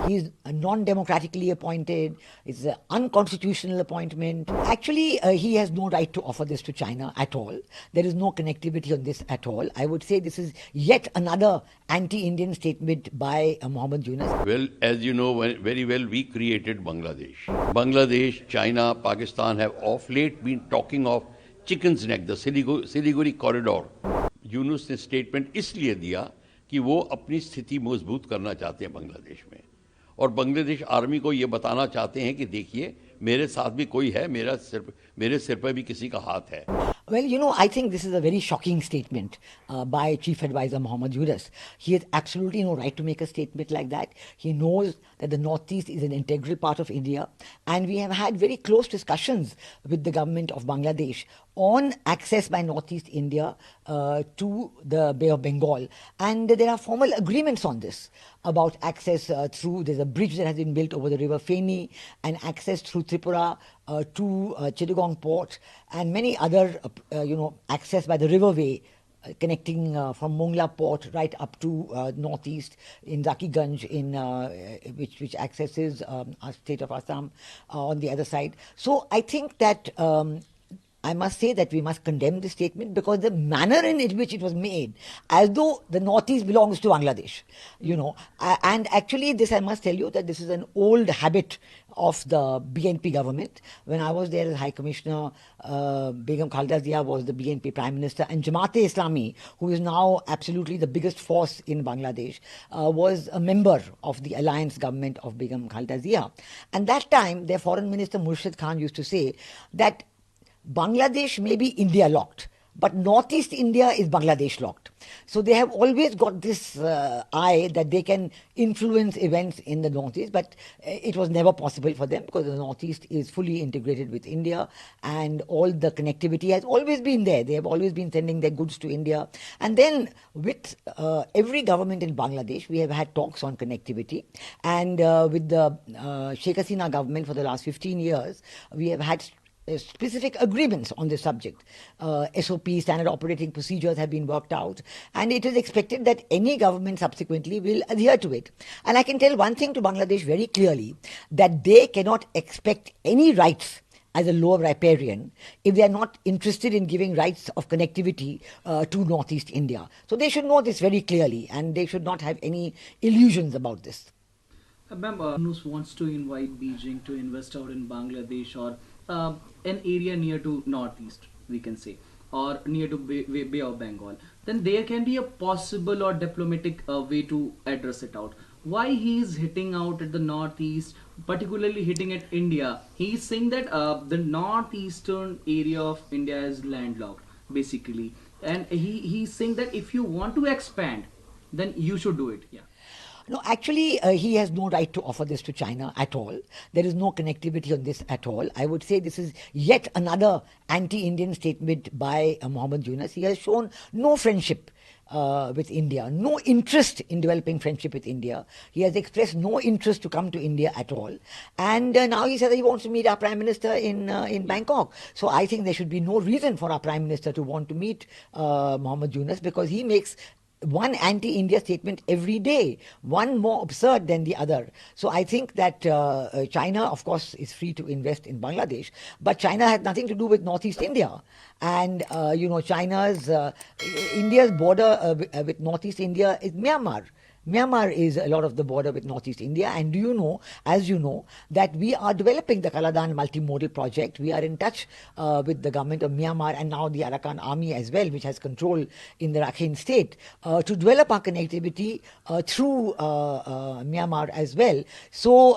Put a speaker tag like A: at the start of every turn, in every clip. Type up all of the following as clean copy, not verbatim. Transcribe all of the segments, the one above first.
A: He's non-democratically appointed. It's an unconstitutional appointment. Actually, he has no right to offer this to China at all. There is no connectivity on this at all. I would say this is yet another anti-Indian statement by Muhammad Yunus.
B: Well, as you know very well, we created Bangladesh. Bangladesh, China, Pakistan have of late been talking of chicken's neck, the Siliguri Corridor. Yunus ने statement इसलिए दिया कि वो अपनी स्थिति मजबूत करना चाहते हैं बांग्लादेश में, और बांग्लादेश आर्मी को ये बताना चाहते हैं कि देखिए मेरे साथ भी कोई है, मेरे सिर पर भी किसी का हाथ है.
A: Well, I think this is a very shocking statement by Chief Advisor Muhammad Yunus. He has absolutely no right to make a statement like that. He knows that the Northeast is an integral part of India, and we have had very close discussions with the government of Bangladesh on access by Northeast India to the Bay of Bengal. And there are formal agreements on this about access there's a bridge that has been built over the river Feni, and access through Tripura to Chittagong port, and many other, access by the riverway connecting from Mongla port right up to northeast in Zakiganj, which accesses our state of Assam on the other side. So I think that I must say that we must condemn this statement, because the manner in which it was made, as though the Northeast belongs to Bangladesh, and actually this, I must tell you that this is an old habit of the BNP government. When I was there as High Commissioner, Begum Khalida Zia was the BNP Prime Minister, and Jamaat-e-Islami, who is now absolutely the biggest force in Bangladesh, was a member of the alliance government of Begum Khalida Zia. And that time, their Foreign Minister Murshid Khan used to say that Bangladesh may be India locked, but Northeast India is Bangladesh locked. So they have always got this eye that they can influence events in the Northeast, but it was never possible for them, because the Northeast is fully integrated with India, and all the connectivity has always been there. They have always been sending their goods to India. And then with every government in Bangladesh, we have had talks on connectivity. And with the Sheikh Hasina government for the last 15 years, we have had specific agreements on this subject. SOP, standard operating procedures, have been worked out, and it is expected that any government subsequently will adhere to it. And I can tell one thing to Bangladesh very clearly, that they cannot expect any rights as a lower riparian if they are not interested in giving rights of connectivity to Northeast India. So they should know this very clearly, and they should not have any illusions about this.
C: Ma'am, Yunus wants to invite Beijing to invest out in Bangladesh, or an area near to Northeast, we can say, or near to Bay of Bengal. Then there can be a possible or diplomatic way to address it out. Why he is hitting out at the Northeast, particularly hitting at India? He is saying that the northeastern area of India is landlocked, basically, and he's saying that if you want to expand, then you should do it. Yeah.
A: No, actually, he has no right to offer this to China at all. There is no connectivity on this at all. I would say this is yet another anti-Indian statement by Muhammad Yunus. He has shown no friendship with India, no interest in developing friendship with India. He has expressed no interest to come to India at all. And now he says that he wants to meet our Prime Minister in Bangkok. So I think there should be no reason for our Prime Minister to want to meet Muhammad Yunus, because he makes one anti-India statement every day, one more absurd than the other. So I think that China, of course, is free to invest in Bangladesh, but China has nothing to do with Northeast India. And, India's border with Northeast India is Myanmar. Myanmar is a lot of the border with Northeast India, and do you know, as you know, that we are developing the Kaladan multimodal project. We are in touch with the government of Myanmar, and now the Arakan army as well, which has control in the Rakhine state, to develop our connectivity through Myanmar as well. So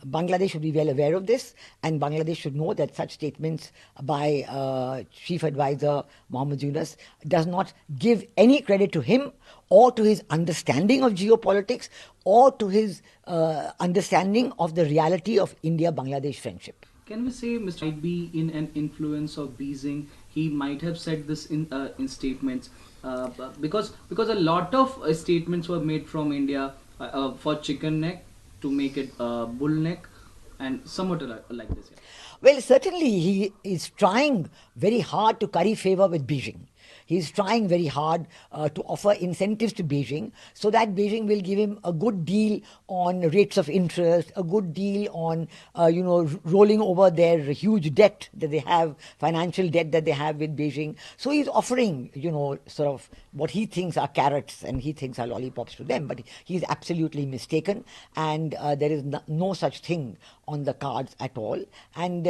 A: Bangladesh should be well aware of this, and Bangladesh should know that such statements by Chief Advisor Muhammad Yunus does not give any credit to him, or to his understanding of geopolitics, or to his understanding of the reality of India-Bangladesh friendship.
C: Can we say Mr. might be in an influence of Beijing? He might have said this in statements, because a lot of statements were made from India for chicken neck to make it bull neck, and somewhat like this. Yeah.
A: Well, certainly he is trying very hard to curry favor with Beijing. He's trying very hard to offer incentives to Beijing so that Beijing will give him a good deal on rates of interest, a good deal on, rolling over their huge debt that they have, financial debt that they have with Beijing. So he's offering, sort of what he thinks are carrots and he thinks are lollipops to them, but he's absolutely mistaken, and there is no such thing on the cards at all. And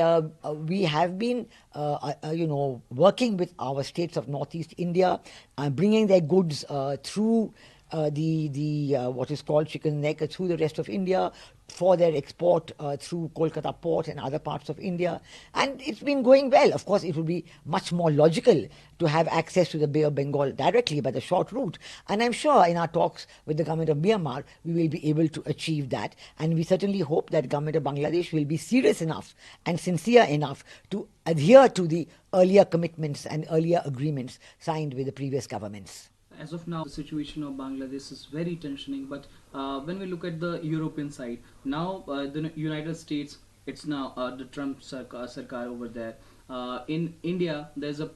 A: we have been, working with our states of Northeast India, bringing their goods through the what is called chicken neck through the rest of India for their export through Kolkata port and other parts of India, and it's been going well. Of course, it would be much more logical to have access to the Bay of Bengal directly by the short route, and I'm sure in our talks with the government of Myanmar we will be able to achieve that, and we certainly hope that government of Bangladesh will be serious enough and sincere enough to adhere to the earlier commitments and earlier agreements signed with the previous governments.
C: As of now, the situation of Bangladesh is very tensioning. But when we look at the European side, now the United States, it's now the Trump sarkar over there. In India, there's a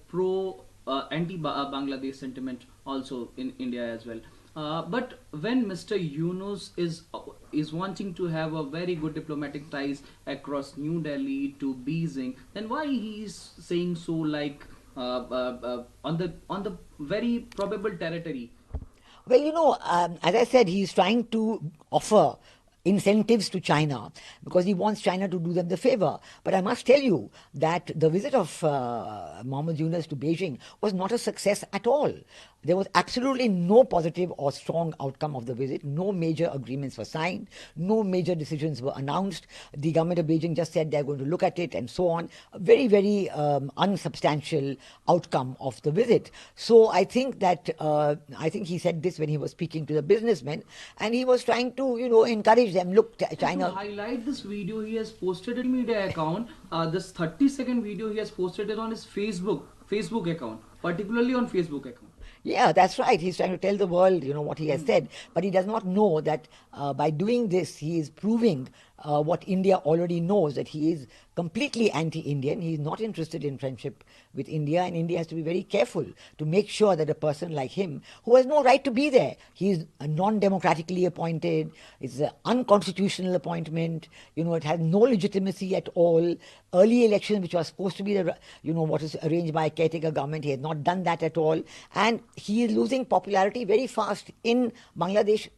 C: anti-Bangladesh sentiment also in India as well. But when Mr. Yunus is wanting to have a very good diplomatic ties across New Delhi to Beijing, then why he is saying so like on the very probable territory?
A: Well, as I said, he's trying to offer incentives to China because he wants China to do them the favor. But I must tell you that the visit of Muhammad Yunus to Beijing was not a success at all. There was absolutely no positive or strong outcome of the visit. No major agreements were signed. No major decisions were announced. The government of Beijing just said they're going to look at it and so on. A very, very unsubstantial outcome of the visit. So I think that, he said this when he was speaking to the businessmen, and he was trying to, encourage them. Look, China.
C: To highlight this video, he has posted it in media account. This 30-second video, he has posted it on his Facebook account, particularly on Facebook account.
A: Yeah, that's right. He's trying to tell the world, what he has said. But he does not know that by doing this, he is proving what India already knows, that he is completely anti-Indian. He is not interested in friendship with India, and India has to be very careful to make sure that a person like him, who has no right to be there, he is non-democratically appointed, it's an unconstitutional appointment, it has no legitimacy at all. Early elections, which was supposed to be what is arranged by a caretaker government, he has not done that at all, and he is losing popularity very fast in Bangladesh.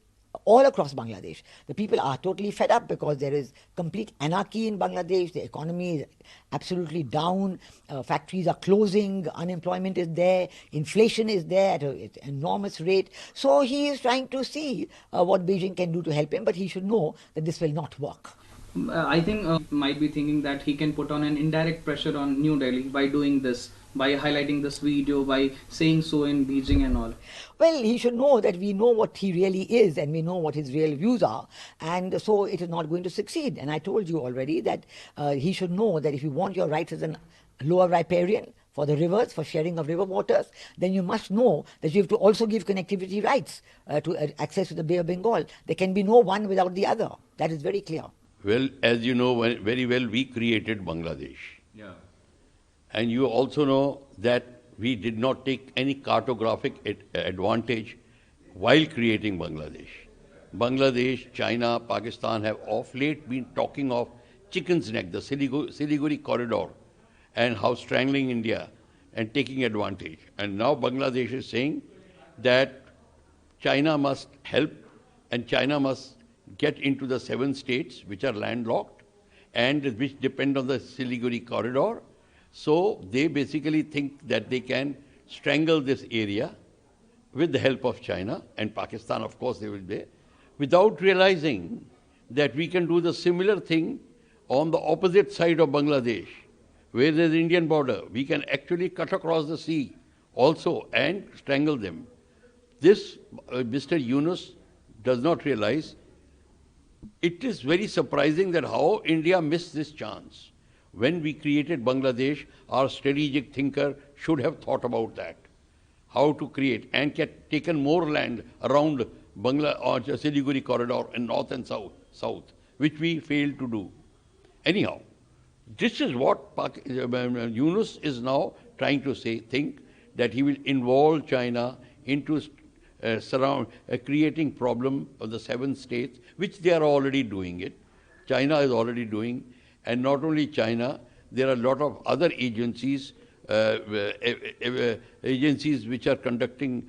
A: All across Bangladesh, the people are totally fed up because there is complete anarchy in Bangladesh. The economy is absolutely down. Factories are closing. Unemployment is there. Inflation is there at an enormous rate. So he is trying to see what Beijing can do to help him, but he should know that this will not work.
C: I think might be thinking that he can put on an indirect pressure on New Delhi by doing this, by highlighting this video, by saying so in Beijing and all.
A: Well, he should know that we know what he really is and we know what his real views are, and so it is not going to succeed. And I told you already that he should know that if you want your rights as a lower riparian for the rivers, for sharing of river waters, then you must know that you have to also give connectivity rights to access to the Bay of Bengal. There can be no one without the other. That is very clear.
B: Well, as you know very well, we created Bangladesh.
C: Yeah.
B: And you also know that we did not take any cartographic advantage while creating Bangladesh. Bangladesh, China, Pakistan have of late been talking of chicken's neck, the Siliguri Corridor, and how strangling India and taking advantage. And now Bangladesh is saying that China must help and China must get into the 7 states which are landlocked and which depend on the Siliguri Corridor. So they basically think that they can strangle this area with the help of China and Pakistan, of course, they will be, without realizing that we can do the similar thing on the opposite side of Bangladesh, where there is the Indian border. We can actually cut across the sea also and strangle them. This Mr. Yunus does not realize. It is very surprising that how India missed this chance. When we created Bangladesh, our strategic thinker should have thought about that. How to create and get taken more land around Siliguri Corridor in north and south, which we failed to do. Anyhow, this is what Yunus is now trying to think that he will involve China into creating problem of the 7 states, which they are already doing it. China is already doing, and not only China, there are a lot of other agencies, agencies which are conducting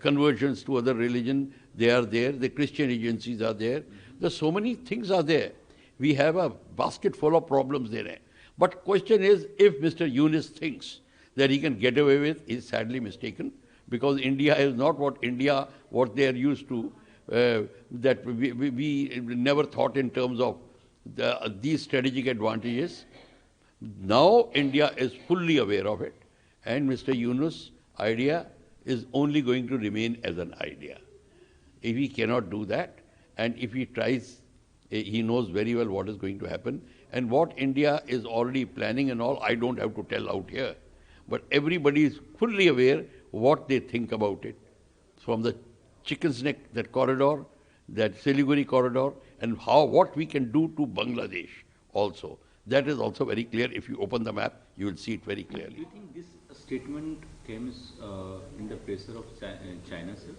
B: conversions to other religion. They are there. The Christian agencies are there. There's so many things are there. We have a basket full of problems there. But question is, if Mr. Yunus thinks that he can get away with, he's sadly mistaken, because India is not what they are used to. That we never thought in terms of these strategic advantages. Now India is fully aware of it, and Mr. Yunus' idea is only going to remain as an idea. If he cannot do that, and if he tries, he knows very well what is going to happen, and what India is already planning and all, I don't have to tell out here. But everybody is fully aware what they think about it. From the Chicken's Neck, that corridor, that Siliguri Corridor, and what we can do to Bangladesh also. That is also very clear. If you open the map, you will see it very clearly.
D: Do you think this statement comes in the pressure of China, sir?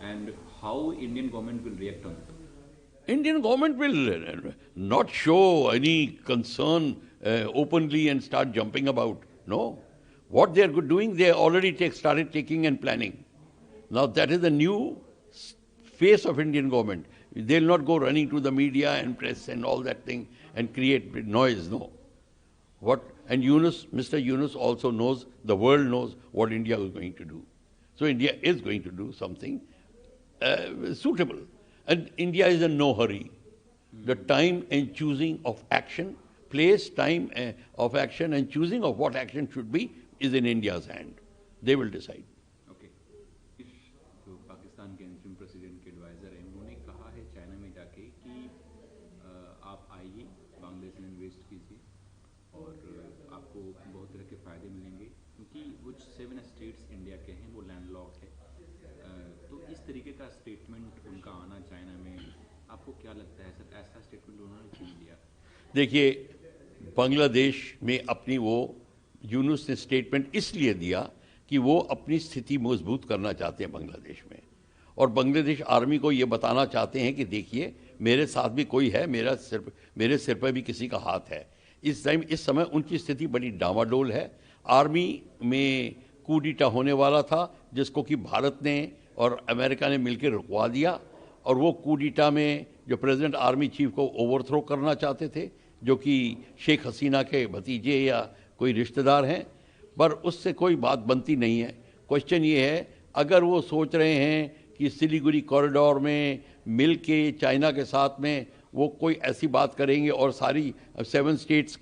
D: And how Indian government will react on it?
B: Indian government will not show any concern openly and start jumping about. No. What they are doing, they already started taking and planning. Now that is the new face of Indian government. They'll not go running to the media and press and all that thing and create noise, no. And Mr. Yunus also knows, the world knows what India is going to do. So India is going to do something suitable. And India is in no hurry. The time and choosing of action, place, time of action and choosing of what action should be is in India's hand. They will decide.
D: Okay. इस जो पाकिस्तान के interim president के advisor हैं, उन्होंने कहा है China में जाके कि आप आइए, बांग्लादेश में इन्वेस्ट कीजिए और आपको बहुत तरह के फ़ायदे मिलेंगे, क्योंकि वो 7 states इंडिया के हैं, वो लैंडलॉक्ड है। तो इस तरीके का स्टेटमेंट उनका आना चाइना में, आपको क्या लगता है सर, ऐसा स्टेटमेंट उन्होंने क्यों दिया?
B: देखिए, बांग्लादेश में अपनी वो यूनुस ने स्टेटमेंट इसलिए दिया कि वो अपनी स्थिति मजबूत करना चाहते हैं बांग्लादेश में, और बांग्लादेश आर्मी को ये बताना चाहते हैं कि देखिए मेरे साथ भी कोई है, मेरे सिर पर भी किसी का हाथ है। इस समय उनकी स्थिति बड़ी डामाडोल है। आर्मी में कूडिटा होने वाला था, जिसको कि भारत ने और अमेरिका ने मिलकर रुकवा दिया, और वो कूडिटा में जो प्रेसिडेंट आर्मी चीफ को ओवरथ्रो करना चाहते थे, जो कि शेख हसीना के भतीजे या कोई रिश्तेदार हैं, पर उससे कोई बात बनती नहीं है। क्वेश्चन ये है, अगर वो सोच रहे हैं कि सिलीगुड़ी कॉरिडोर में मिल के चाइना के साथ में वो कोई ऐसी बात करेंगे और सारी 7 स्टेट्स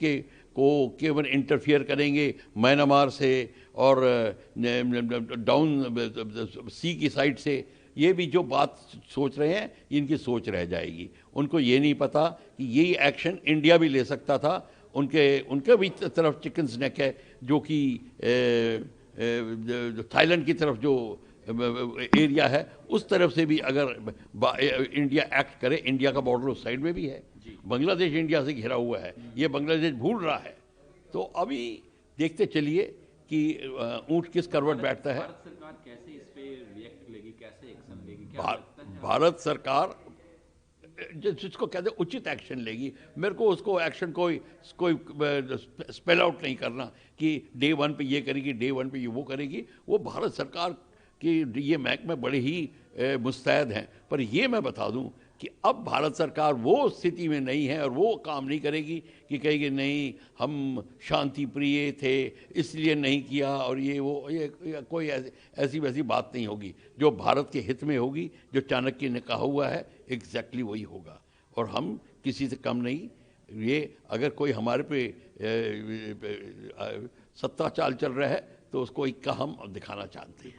B: को केवल इंटरफियर करेंगे म्यांमार से और डाउन सी की साइड से, ये भी जो बात सोच रहे हैं, इनकी सोच रह जाएगी। उनको ये नहीं पता कि यही एक्शन इंडिया भी ले सकता था। उनके भी तरफ चिकन्स नेक है, जो कि थाईलैंड की तरफ जो एरिया है, उस तरफ से भी अगर इंडिया एक्ट करे, इंडिया का बॉर्डर उस साइड में भी है, बांग्लादेश इंडिया से घिरा हुआ है, ये बांग्लादेश भूल रहा है। तो अभी देखते चलिए कि ऊंट किस करवट बैठता है।
D: भारत सरकार कैसे इस पे रिएक्ट लेगी, कैसे एक्शन लेगी?
B: भारत सरकार जिसको कहते हैं उचित एक्शन लेगी। मेरे को उसको एक्शन कोई स्पेल आउट नहीं करना कि डे 1 पे ये करेगी, डे 1 पे ये वो करेगी। वो भारत सरकार की ये महकमे बड़े ही मुस्तैद हैं। पर ये मैं बता दूं कि अब भारत सरकार वो स्थिति में नहीं है और वो काम नहीं करेगी कि कहेगी नहीं हम शांति प्रिय थे इसलिए नहीं किया, और ये कोई ऐसी वैसी बात नहीं होगी। जो भारत के हित में होगी, जो चाणक्य ने कहा हुआ है, एग्जैक्टली वही होगा। और हम किसी से कम नहीं। ये अगर कोई हमारे पे सत्ता चाल चल रहा है तो उसको इक्का हम दिखाना चाहते हैं।